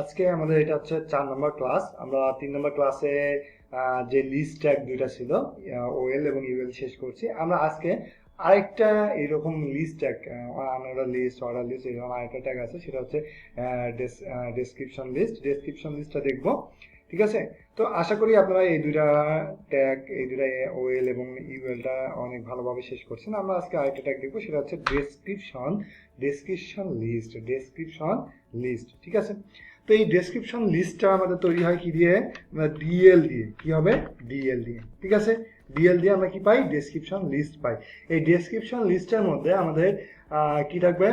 আজকে আমাদের এটা হচ্ছে 4 নম্বর ক্লাস। আমরা 3 নম্বর ক্লাসে যে লিস্ট ট্যাগ দুইটা ছিল, ওএল এবং ইউএল শেষ করছি। আমরা আজকে আরেকটা এরকম list tag, unorder list, order list, এরকম আরেকটা ট্যাগ আছে, সেটা হচ্ছে ডেসক্রিপশন লিস্ট। ডেসক্রিপশন লিস্টটা দেখবো, ঠিক আছে? তো আশা করি আপনারা এই দুইটা ট্যাগ, এই দুইটা ওএল এবং ইউএলটা অনেক ভালোভাবে শেষ করছেন। আমরা আজকে আরেকটা ট্যাগ দেখবো, সেটা হচ্ছে ডেসক্রিপশন লিস্ট, ঠিক আছে? তো এই ডেসক্রিপশন লিস্টটা আমাদের তৈরি হয় কি দিয়ে? ডিএল দিয়ে। কি হবে? ডিএল দিয়ে, ঠিক আছে? ডিএল দিয়ে আমরা কি পাই? ডেসক্রিপশন লিস্ট পাই। এই ডেসক্রিপশন লিস্টের মধ্যে আমাদের কি থাকবে?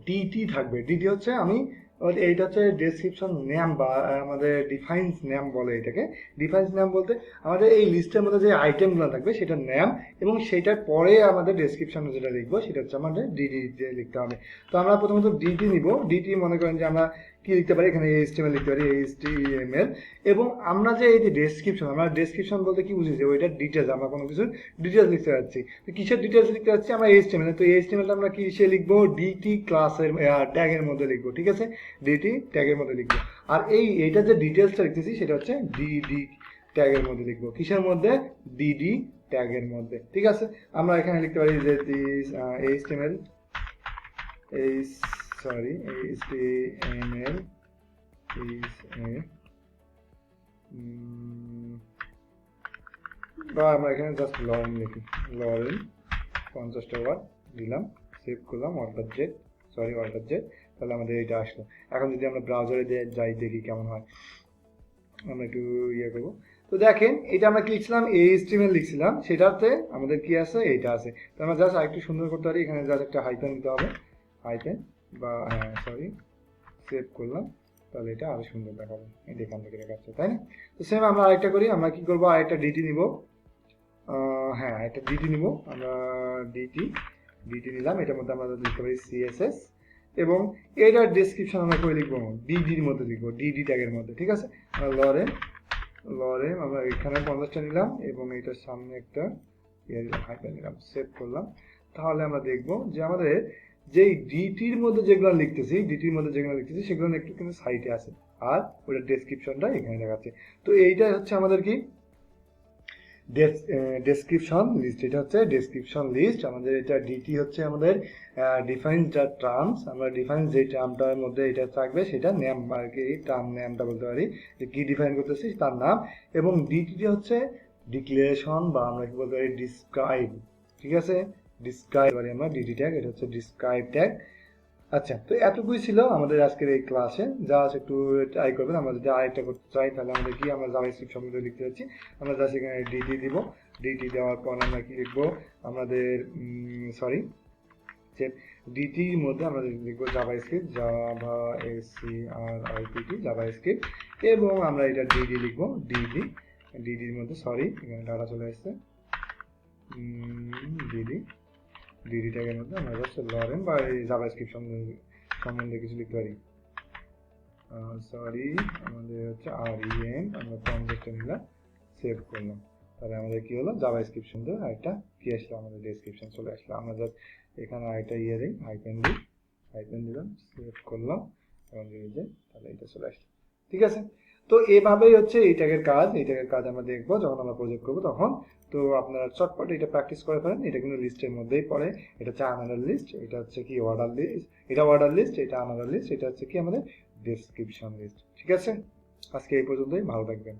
ডিটি থাকবে। ডিটি হচ্ছে এইটা হচ্ছে ডেসক্রিপশন নেম, বা আমাদের ডিফাইন্স নেম বলে এটাকে। ডিফাইন্স নেম বলতে আমাদের এই লিস্টের মধ্যে যে আইটেমগুলো থাকবে সেটার নেম, এবং সেটার পরে আমাদের ডেসক্রিপশনে যেটা লিখবো সেটা হচ্ছে আমাদের ডিটি দিয়ে লিখতে হবে। তো আমরা প্রথমত ডিটি নিব। ডিটি মনে করেন যে আমরা কি লিখতে পারি, এখানে এইচটিএমএল লিখতে পারি, এইচটিএমএল। এবং আমরা যে এই যে ডেসক্রিপশন, আমরা ডেসক্রিপশন বলতে কি বুঝি? যে ওইটার ডিটেলস, আমরা কোনো কিছুর ডিটেলস লিখতে যাচ্ছি। তো কিসের ডিটেলস লিখতে যাচ্ছি? আমরা এইচটিএমএল। তো এইচটিএমএলটা আমরা কিসে লিখবো? ডিটি ক্লাসের ট্যাগের মধ্যে লিখবো, ঠিক আছে? ডিটি ট্যাগের মধ্যে লিখবো। আর এইটা যে ডিটেলসটা লিখতেছি সেটা হচ্ছে ডিডি ট্যাগের মধ্যে লিখবো। কিসের মধ্যে? ডিডি ট্যাগের মধ্যে, ঠিক আছে? আমরা এখানে লিখতে পারি যে এইচটিএমএল HTML is a বা আমরা এখানে জাস্ট লরেন লিখি। লরেন 50টা ওয়ার্ড দিলাম, সেভ করলাম, অল্টার জেড। তাহলে আমাদের এটা আসলো। এখন যদি আমরা ব্রাউজারে যাই, দেখি কেমন হয়। আমরা একটু করবো। তো দেখেন, এটা আমরা কি লিখছিলাম? HTML লিখছিলাম, সেটাতে আমাদের কি আছে? এইটা আছে। তো আমরা জাস্ট আরেকটু সুন্দর করতে পারি। এখানে জাস্ট একটা হাইফেন দিতে হবে, হাইফেন, বা সেভ করলাম। তাহলে এটা আরো সুন্দর দেখাবে। এটা এখান থেকে দেখাচ্ছে, তাই না? তো সেম আমরা আরেকটা করি। আমরা কি করবো? আরেকটা ডিটি নিব। একটা ডিটি নিব আমরা। ডিটি নিলাম। এটার মধ্যে আমরা লিখতে পারি সিএসএস, এবং এটার ডেসক্রিপশন আমরা করে লিখবো ডিডির মধ্যে লিখবো, ডিডি ট্যাগের মধ্যে, ঠিক আছে? লরেম আমরা এখানে 50টা নিলাম, এবং এটার সামনে একটা হাইফেন নিলাম, সেভ করলাম। তাহলে আমরা দেখবো যে আমাদের যেই ডিটির মধ্যে যেগুলো লিখতেছি সেগুলো একটু কিন্তু সাইটে আছে, আর ওটার ডেসক্রিপশনটা এখানে দেখাচ্ছে। তো এইটাই হচ্ছে আমাদের কি? Description list. এটা হচ্ছে ডেসক্রিপশন লিস্ট। আমাদের এটা ডিটি হচ্ছে আমাদের ডিফাইন্স দ্য টার্মস। আমরা ডিফাইন্স যে টার্মটার মধ্যে এটা থাকবে সেটা নেম, আর কি টার্ম নেমটা বলতে পারি, যে কি ডিফাইন করতেছি তার নাম। এবং ডিটি হচ্ছে ডিক্লারেশন, বা আমরা কি বলতে পারি? ডিসক্রাইব, ঠিক আছে? ডিসক্রাইব পারি আমরা ডিটি ট্যাগ। এটা হচ্ছে ডিসক্রাইব ট্যাগ। আচ্ছা, তো এতটুকুই ছিল আমাদের আজকের এই ক্লাসে। জাস্ট একটু ট্রাই করবেন। আমরা যদি আরেকটা করতে চাই, তাহলে আমাদের কি? আমরা জাভাস্ক্রিপ্ট সম্বন্ধে লিখতে যাচ্ছি। আমরা জাস্ট এখানে ডিটি দিব। ডিটি দেওয়ার পর আমরা কি লিখবো? আমাদের যে ডিটির মধ্যে আমরা লিখবো জাভাস্ক্রিপ্ট, জাভাস্ক্রিপ্ট, এবং আমরা এটা ডিডি লিখবো। ডিডির মধ্যে এখানে ডাটা চলে আসছে। ডিডি ট্যাগের মধ্যে আমরা জাস্ট লরেন বা জাভাস্ক্রিপ্ট সম্বন্ধে কিছু লিখতে পারি। আমাদের হচ্ছে REN, আমরা 50টা নিলাম, সেভ করলাম। তাহলে আমাদের কি হলো? জাভাস্ক্রিপ্ট সম্বন্ধে আরেকটা কি আসলো? আমাদের ডেসক্রিপশন চলে আসলো। আমরা জাস্ট এখানে আরেকটা দিই, হাইফেন দিলাম, সেভ করলাম, এবং তাহলে এটা চলে আসলো, ঠিক আছে? তো এভাবেই হচ্ছে এই ট্যাগের কাজ আমরা দেখবো যখন আমরা প্রজেক্ট করবো তখন। তো আপনারা চটপট এটা প্র্যাকটিস করে ফেলেন। এটা কিন্তু লিস্টের মধ্যেই পড়ে। এটা হচ্ছে আনাদার লিস্ট, এটা হচ্ছে কি অর্ডার লিস্ট, এটা অর্ডার লিস্ট, এটা আনাদার লিস্ট, এটা হচ্ছে কি আমাদের ডেসক্রিপশন লিস্ট, ঠিক আছে? আজকে এই পর্যন্তই। ভালো থাকবেন।